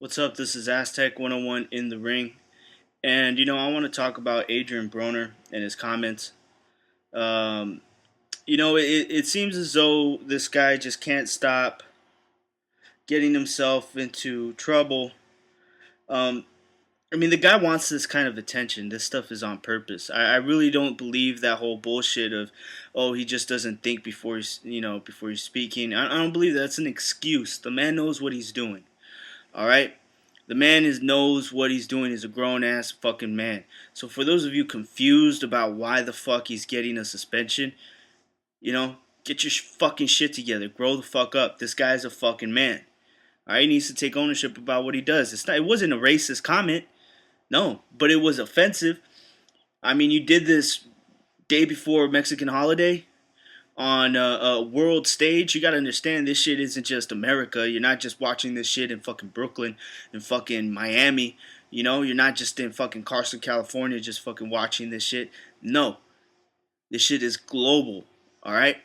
What's up? This is Aztec 101 in the ring. And, I want to talk about Adrian Broner and his comments. Um, it seems as though this guy just can't stop getting himself into trouble. Um, the guy wants this kind of attention. This stuff is on purpose. I really don't believe that whole bullshit of, oh, he just doesn't think before before he's speaking. I don't believe that's an excuse. The man knows what he's doing. All right. The man knows what he's doing. He's a grown ass fucking man. So for those of you confused about why the fuck he's getting a suspension, get your fucking shit together. Grow the fuck up. This guy's a fucking man. All right, he needs to take ownership about what he does. It wasn't a racist comment, no, but it was offensive. I mean, you did this day before Mexican holiday on a world stage. You gotta understand, this shit isn't just America. You're not just watching this shit in fucking Brooklyn and fucking Miami. You're not just in fucking Carson, California, just fucking watching this shit. No, this shit is global. All right,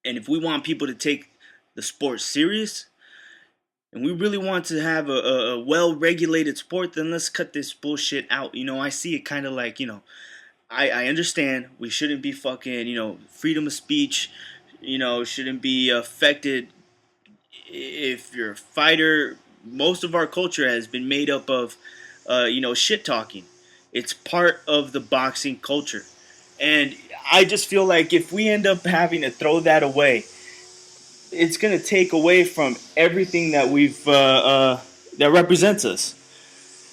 and if we want people to take the sport serious, and we really want to have a well-regulated sport, then let's cut this bullshit out. I see it kind of like, I understand we shouldn't be fucking, freedom of speech, shouldn't be affected if you're a fighter. Most of our culture has been made up of, shit talking. It's part of the boxing culture. And I just feel like if we end up having to throw that away, it's going to take away from everything that that represents us.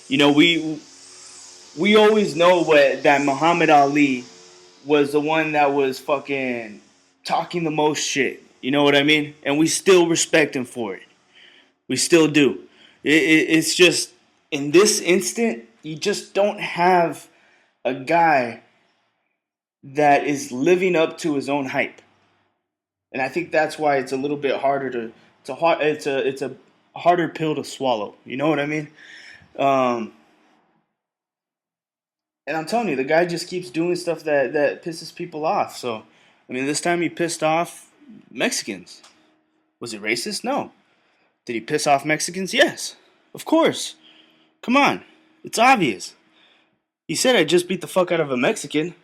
We always know that Muhammad Ali was the one that was fucking talking the most shit. You know what I mean? And we still respect him for it. We still do. It's just, in this instant, you just don't have a guy that is living up to his own hype. And I think that's why it's a little bit harder it's a harder pill to swallow. You know what I mean? Um, And I'm telling you, the guy just keeps doing stuff that pisses people off. So, this time he pissed off Mexicans. Was it racist? No. Did he piss off Mexicans? Yes. Of course. Come on. It's obvious. He said I just beat the fuck out of a Mexican.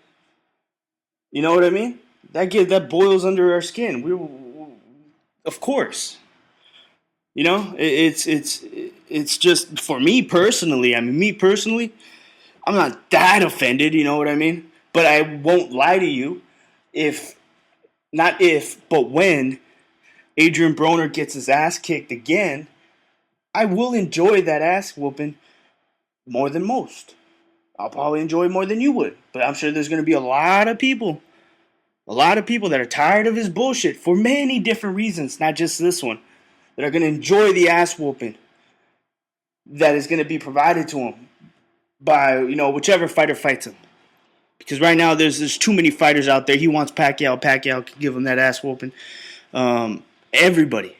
You know what I mean? That boils under our skin. Of course. It's just, for me personally. I'm not that offended, you know what I mean? But I won't lie to you, but when Adrian Broner gets his ass kicked again, I will enjoy that ass whooping more than most. I'll probably enjoy it more than you would. But I'm sure there's going to be a lot of people that are tired of his bullshit for many different reasons, not just this one, that are going to enjoy the ass whooping that is going to be provided to him by, whichever fighter fights him. Because right now there's too many fighters out there. He wants Pacquiao. Pacquiao can give him that ass whooping. Everybody.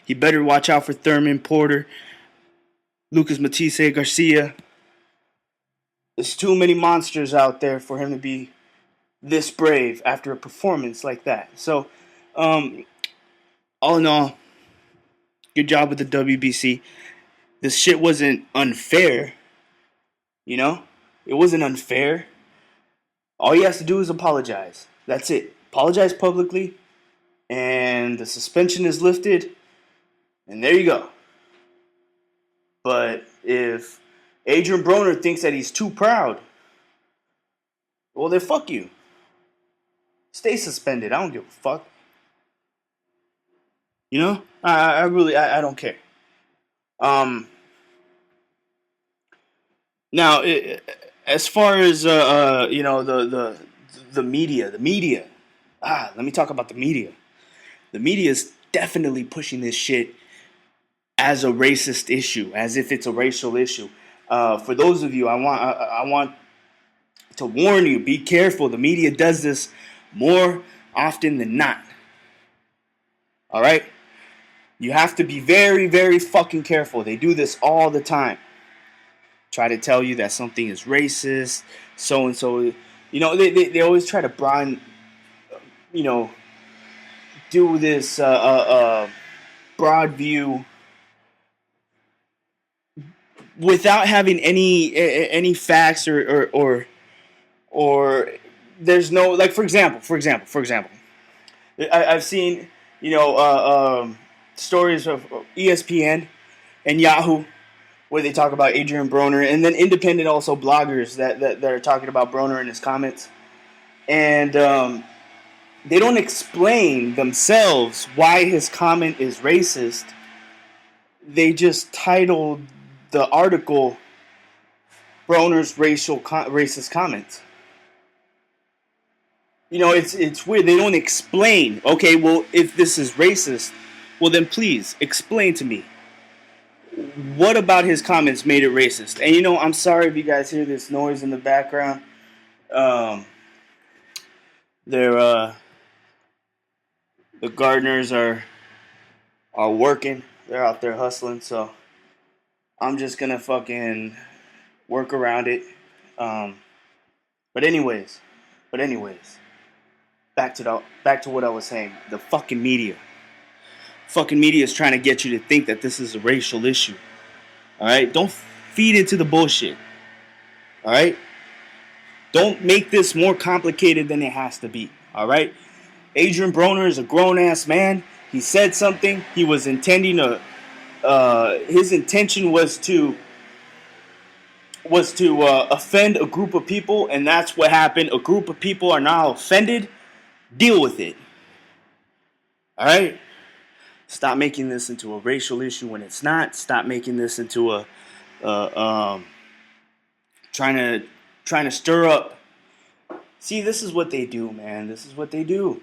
He better watch out for Thurman, Porter, Lucas Matisse, Garcia. There's too many monsters out there for him to be this brave after a performance like that. So, all in all, good job with the WBC. This shit wasn't unfair. It wasn't unfair. All he has to do is apologize. That's it. Apologize publicly, and the suspension is lifted, and there you go. But if Adrian Broner thinks that he's too proud, well, then fuck you. Stay suspended. I don't give a fuck. I really don't care. Now, as far as the media. Let me talk about the media. The media is definitely pushing this shit as a racist issue, as if it's a racial issue. For those of you, I want to warn you: be careful. The media does this more often than not. All right, you have to be very, very fucking careful. They do this all the time. Try to tell you that something is racist, so and so. They always try to do this broad view without having any facts or there's no, like, for example, I've seen, you know, stories of ESPN and Yahoo where they talk about Adrian Broner, and then independent also bloggers that are talking about Broner in his comments, and they don't explain themselves why his comment is racist. They just titled the article Broner's racist comments. You know, it's weird. They don't explain. Okay, well, if this is racist, well then please explain to me what about his comments made it racist. And you know, I'm sorry if you guys hear this noise in the background. Um, they're the gardeners are working. They're out there hustling. So I'm just gonna fucking work around it. Um, but anyways, but anyways, back to what I was saying. The fucking media. Fucking media is trying to get you to think that this is a racial issue. All right, don't feed into the bullshit. All right, don't make this more complicated than it has to be. All right, Adrian Broner is a grown ass man. He said something. He was intending to. His intention was to offend a group of people, and that's what happened. A group of people are now offended. Deal with it. All right. Stop making this into a racial issue when it's not. Stop making this into a trying to stir up. See, this is what they do, man. This is what they do.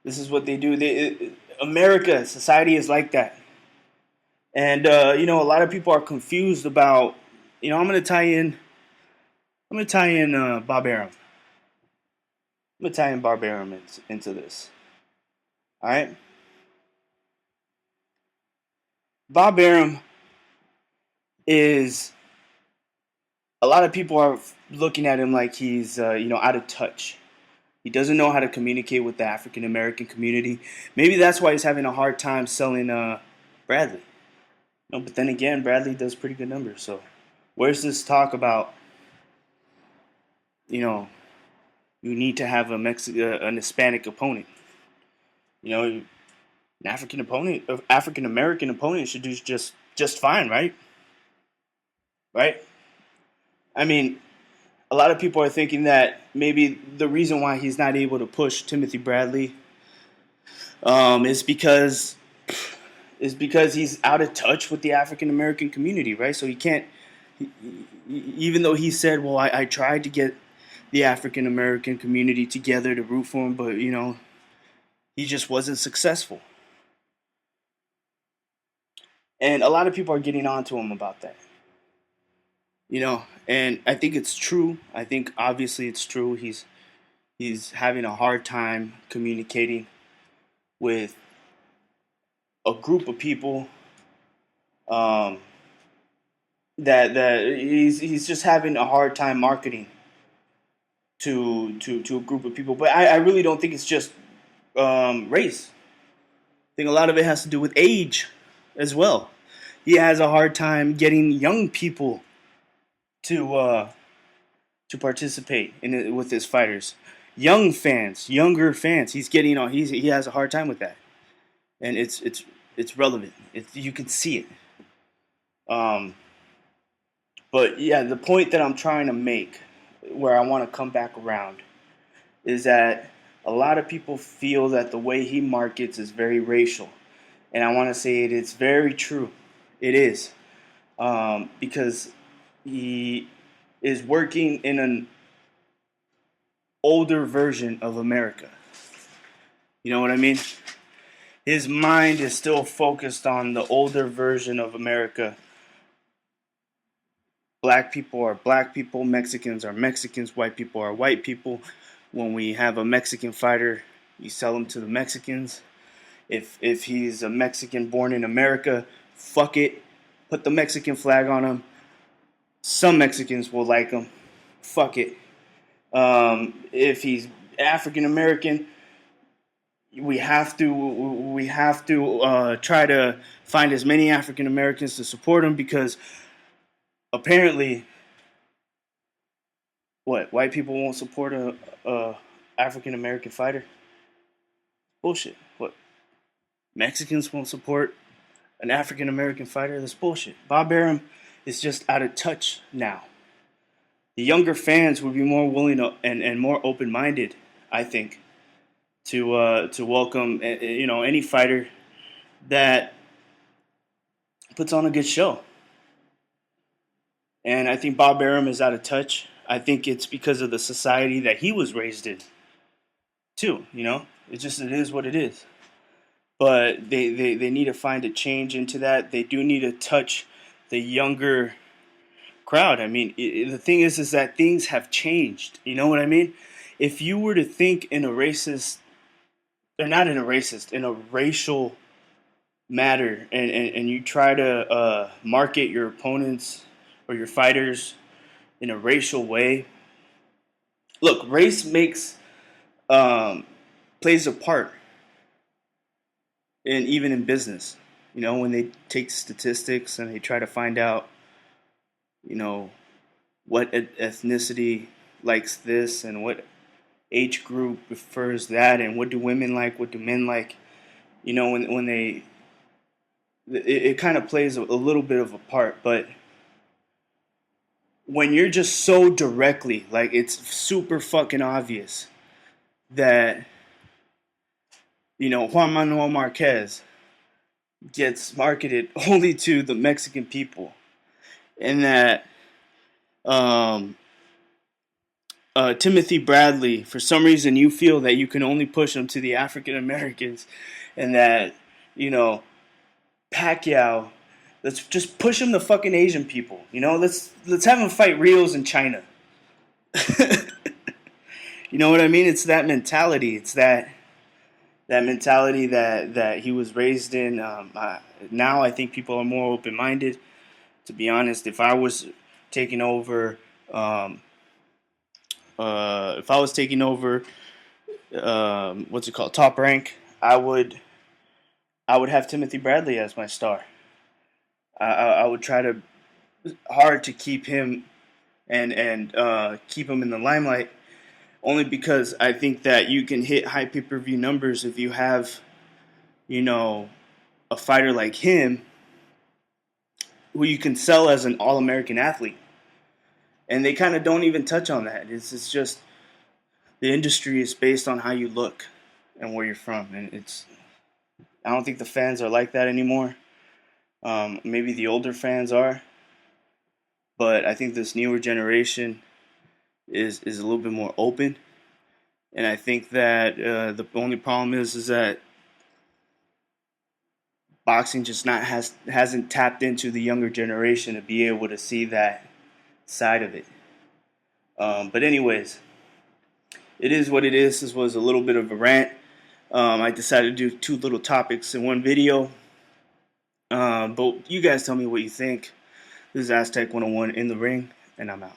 This is what they do. America, society is like that. And you know, a lot of people are confused about. You know, I'm gonna tie in Bob Arum. I'm gonna tie in Bob Arum into this. All right. Bob Arum is, a lot of people are looking at him like he's you know, out of touch. He doesn't know how to communicate with the African American community. Maybe that's why he's having a hard time selling Bradley. No, but then again, Bradley does pretty good numbers. So where's this talk about, you know, you need to have an Hispanic opponent? You know, an African American opponent should do just fine, right? Right? I mean, a lot of people are thinking that maybe the reason why he's not able to push Timothy Bradley is because he's out of touch with the African American community, right? So he can't, even though he said, well, I tried to get the African American community together to root for him, but, you know, he just wasn't successful. And a lot of people are getting on to him about that. You know, and I think it's true. I think obviously it's true. He's having a hard time communicating with a group of people that he's just having a hard time marketing to a group of people. But I really don't think it's just race. I think a lot of it has to do with age as well. He has a hard time getting young people to participate in it with his fighters. Younger fans. He has a hard time with that, and it's relevant. You can see it. But yeah, the point that I'm trying to make, where I want to come back around, is that a lot of people feel that the way he markets is very racial, and I want to say it's very true. It is, because he is working in an older version of America. You know what I mean? His mind is still focused on the older version of America. Black people are black people, Mexicans are Mexicans, white people are white people. When we have a Mexican fighter, you sell him to the Mexicans. If he's a Mexican born in America, fuck it. Put the Mexican flag on him. Some Mexicans will like him. Fuck it. If he's African American, we have to try to find as many African Americans to support him, because apparently, what, white people won't support a African American fighter? Bullshit. What, Mexicans won't support an African American fighter? That's bullshit. Bob Arum is just out of touch now. The younger fans would be more willing to, and more open minded, I think, to welcome any fighter that puts on a good show. And I think Bob Arum is out of touch. I think it's because of the society that he was raised in, too. It is what it is. But they need to find a change into that. They do need to touch the younger crowd. I mean, the thing is that things have changed. You know what I mean? If you were to think in a racist, or not in a racist, in a racial matter, and you try to market your opponents or your fighters in a racial way, look, race plays a part, and even in business. When they take statistics and they try to find out, what ethnicity likes this and what age group prefers that, and what do women like, what do men like. When it kind of plays a little bit of a part. But when you're just so directly, like, it's super fucking obvious that Juan Manuel Marquez gets marketed only to the Mexican people, and that Timothy Bradley, for some reason, you feel that you can only push him to the African Americans, and that Pacquiao, let's just push him to fucking Asian people. Let's have him fight Rios in China. You know what I mean? It's that mentality. It's that mentality that he was raised in. Now I think people are more open minded. To be honest, if I was taking over, Top Rank, I would have Timothy Bradley as my star. I would try to hard to keep him and keep him in the limelight, only because I think that you can hit high pay-per-view numbers if you have, a fighter like him who you can sell as an all-American athlete. And they kind of don't even touch on that. It's just the industry is based on how you look and where you're from, and I don't think the fans are like that anymore. Maybe the older fans are, but I think this newer generation is a little bit more open, and I think that the only problem is that boxing just hasn't tapped into the younger generation to be able to see that side of it. But anyways, it is what it is. This was a little bit of a rant. I decided to do two little topics in one video. But you guys tell me what you think. This is Aztec 101 in the ring, and I'm out.